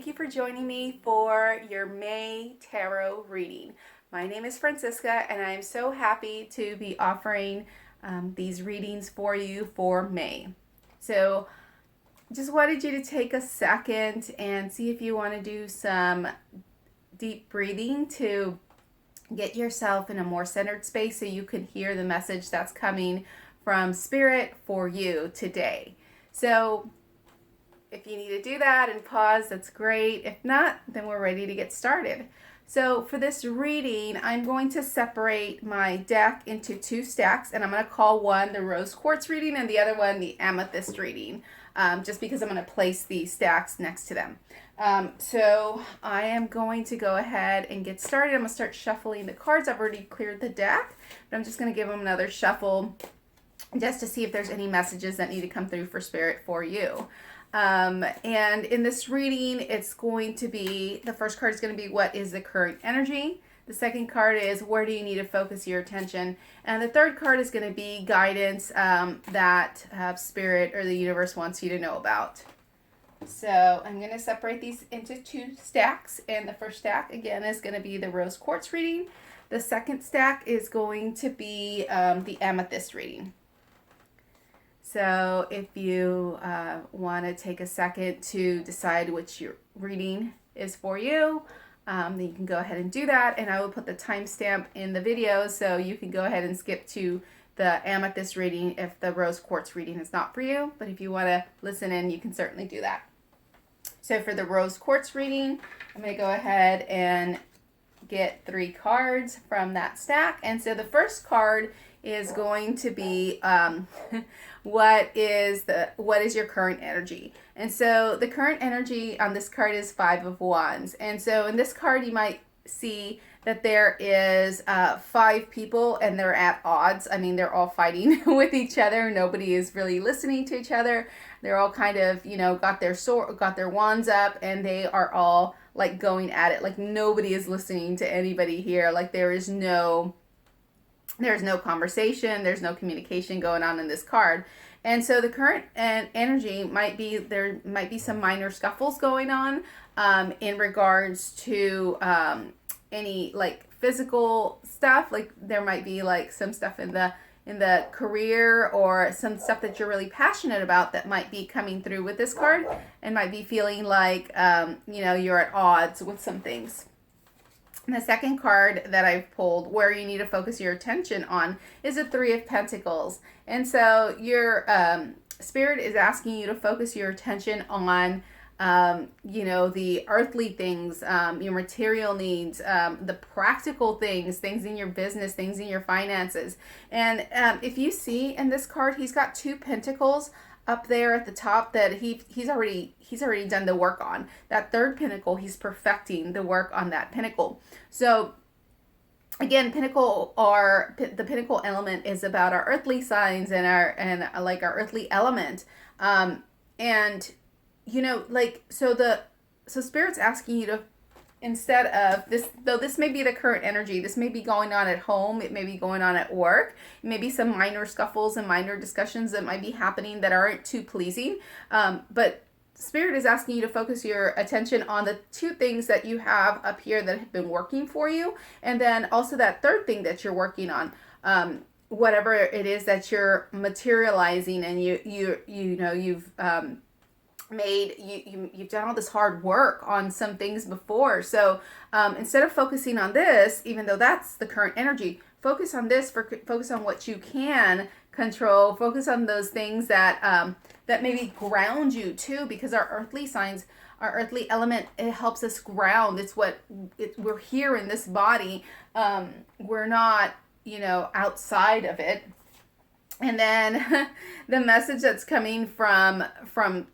thank you for joining me for your May Tarot reading. My name is Francisca, and I'm so happy to be offering these readings for you for May. So, just wanted you to take a second and see if you want to do some deep breathing to get yourself in a more centered space so you can hear the message that's coming from Spirit for you today. So, if you need to do that and pause, that's great. If not, then we're ready to get started. So for this reading, I'm going to separate my deck into two stacks, and I'm going to call one the Rose Quartz reading and the other one the Amethyst reading, just because I'm going to place the stacks next to them. So I am going to go ahead and get started. I'm going to start shuffling the cards. I've already cleared the deck, but I'm just going to give them another shuffle just to see if there's any messages that need to come through for Spirit for you. And in this reading, it's going to be, the first card is going to be what is the current energy. The second card is where do you need to focus your attention. And the third card is going to be guidance that Spirit or the universe wants you to know about. So I'm going to separate these into two stacks. And the first stack, again, is going to be the Rose Quartz reading. The second stack is going to be the Amethyst reading. So if you want to take a second to decide which your reading is for you, then you can go ahead and do that. And I will put the timestamp in the video so you can go ahead and skip to the Amethyst reading if the Rose Quartz reading is not for you. But if you want to listen in, you can certainly do that. So for the Rose Quartz reading, I'm going to go ahead and get 3 cards from that stack. And so the first card is going to be what is your current energy. And so the current energy on this card is 5 of Wands. And so in this card you might see that there is 5 people and they're at odds. I mean, they're all fighting with each other. Nobody is really listening to each other. They're all kind of, got their wands up, and they are all like going at it. Like nobody is listening to anybody here. Like there's no conversation, there's no communication going on in this card. And so the current energy might be, there might be some minor scuffles going on in regards to any like physical stuff. Like there might be like some stuff in the career or some stuff that you're really passionate about that might be coming through with this card, and might be feeling like you're at odds with some things. And the second card that I've pulled, where you need to focus your attention on, is the 3 of Pentacles. And so your Spirit is asking you to focus your attention on, the earthly things, your material needs, the practical things in your business, things in your finances. And if you see in this card, he's got 2 pentacles up there at the top that he's already done the work on. That third pinnacle, he's perfecting the work on that pinnacle. So again, the pinnacle element is about our earthly signs and our earthly element. So Spirit's asking you to, instead of this, though this may be the current energy, this may be going on at home, it may be going on at work, maybe some minor scuffles and minor discussions that might be happening that aren't too pleasing, but Spirit is asking you to focus your attention on the 2 things that you have up here that have been working for you, and then also that third thing that you're working on, whatever it is that you're materializing, and you've you've done all this hard work on some things before. So instead of focusing on this, even though that's the current energy, focus on this. Focus on what you can control. Focus on those things that maybe ground you too, because our earthly signs, our earthly element, it helps us ground. We're here in this body. We're not outside of it. And then the message that's coming from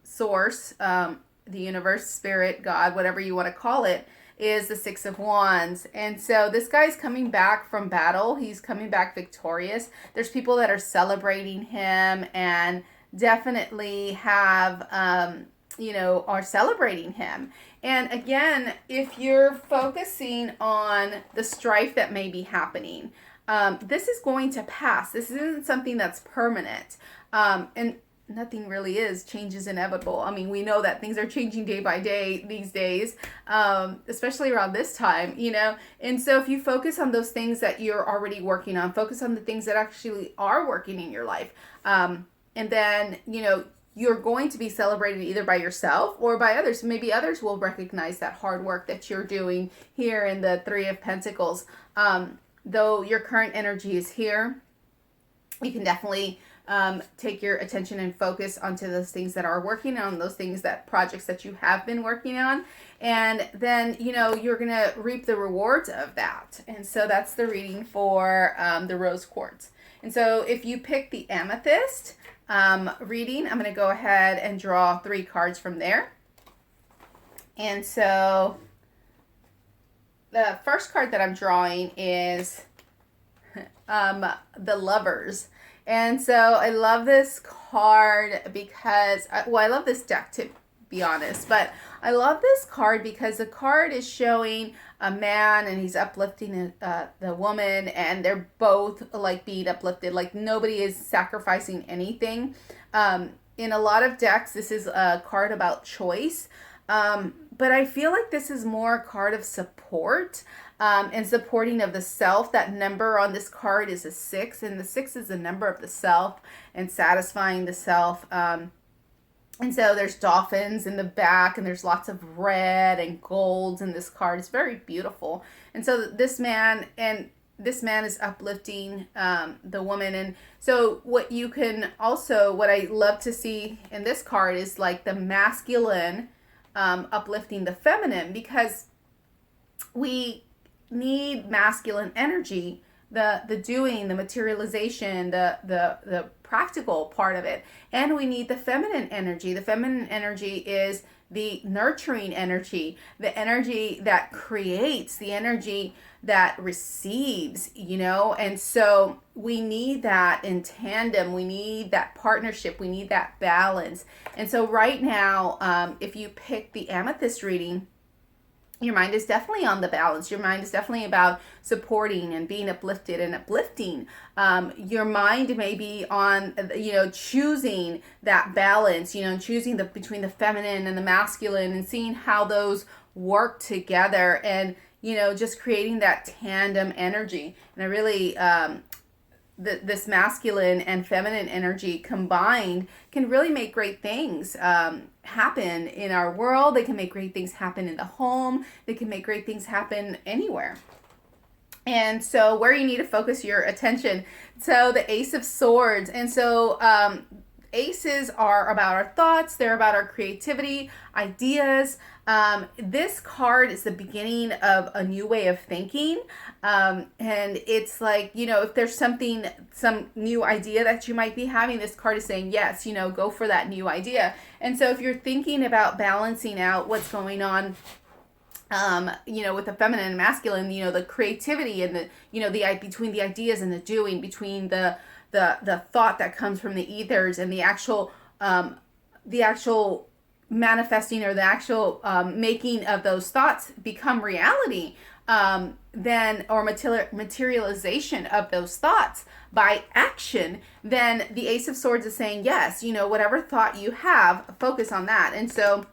Source, the universe, Spirit, God, whatever you want to call it, is the 6 of Wands. And so this guy's coming back from battle. He's coming back victorious. There's people that are celebrating him and definitely have, are celebrating him. And again, if you're focusing on the strife that may be happening, this is going to pass. This isn't something that's permanent. And nothing really is. Change is inevitable. I mean, we know that things are changing day by day these days, especially around this time, And so if you focus on those things that you're already working on, focus on the things that actually are working in your life. And then, you're going to be celebrated either by yourself or by others. Maybe others will recognize that hard work that you're doing here in the Three of Pentacles. Though your current energy is here, you can definitely take your attention and focus onto those things that are working on, those things, that projects that you have been working on. And then, you're going to reap the rewards of that. And so that's the reading for the Rose Quartz. And so if you pick the Amethyst reading, I'm going to go ahead and draw 3 cards from there. And so the first card that I'm drawing is the Lovers. And so I love this card because, I love this deck to be honest, but I love this card because the card is showing a man and he's uplifting the woman, and they're both like being uplifted, like nobody is sacrificing anything. In a lot of decks, this is a card about choice, but I feel like this is more a card of support. And supporting of the self. That number on this card is a 6, and the 6 is the number of the self and satisfying the self. And so there's dolphins in the back, and there's lots of red and golds in this card. It's very beautiful. And so this man is uplifting the woman. And so what I love to see in this card is like the masculine uplifting the feminine, because we need masculine energy, the doing, the materialization, the practical part of it, and we need the feminine energy. The feminine energy is the nurturing energy, the energy that creates, the energy that receives, and so we need that in tandem. We need that partnership. We need that balance. And so right now, if you pick the Amethyst reading, your mind is definitely on the balance. Your mind is definitely about supporting and being uplifted and uplifting. Your mind may be on, choosing that balance, choosing between the feminine and the masculine, and seeing how those work together, and, just creating that tandem energy. And I really, this masculine and feminine energy combined can really make great things happen in our world. They can make great things happen in the home. They can make great things happen anywhere. And so where you need to focus your attention. So the Ace of Swords. And so aces are about our thoughts. They're about our creativity, ideas. This card is the beginning of a new way of thinking. And it's like, if there's some new idea that you might be having, this card is saying, yes, go for that new idea. And so if you're thinking about balancing out what's going on, with the feminine and masculine, the creativity and the between the ideas and the doing, between the thought that comes from the ethers and the actual manifesting, or the actual making of those thoughts become reality, or materialization of those thoughts by action, then the Ace of Swords is saying, yes, whatever thought you have, focus on that. And so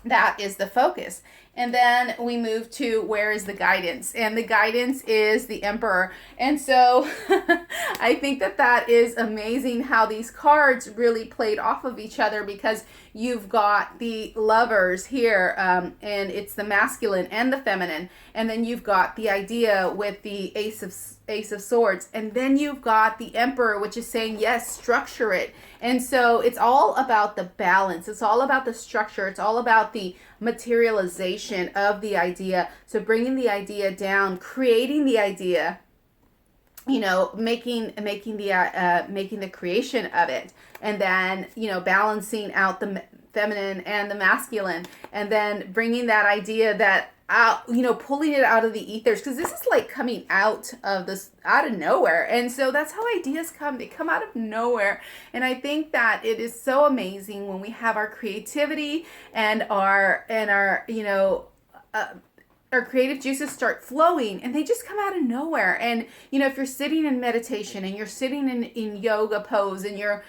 that is the focus. And then we move to where is the guidance? And the guidance is the Emperor. And so I think that is amazing how these cards really played off of each other, because you've got the Lovers here, and it's the masculine and the feminine. And then you've got the idea with the Ace of Swords. And then you've got the Emperor, which is saying, yes, structure it. And so it's all about the balance. It's all about the structure. It's all about the materialization of the idea. So bringing the idea down, creating the idea, making the creation of it, and then balancing out the feminine and the masculine, and then bringing that idea that out, pulling it out of the ethers, because this is like coming out of nowhere. And so that's how ideas come. They come out of nowhere. And I think that it is so amazing when we have our creativity and our our creative juices start flowing and they just come out of nowhere. And, if you're sitting in meditation and you're sitting in yoga pose and you're,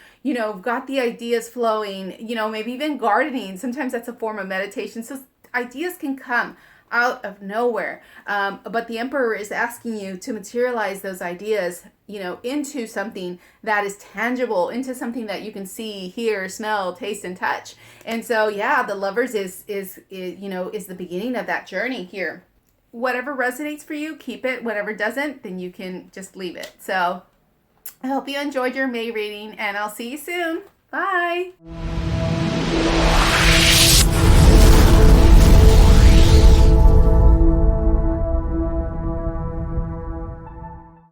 got the ideas flowing, maybe even gardening, sometimes that's a form of meditation. So ideas can come out of nowhere. But the Emperor is asking you to materialize those ideas, into something that is tangible, into something that you can see, hear, smell, taste, and touch. And so, the Lovers is the beginning of that journey here. Whatever resonates for you, keep it. Whatever doesn't, then you can just leave it. So I hope you enjoyed your May reading, and I'll see you soon. Bye.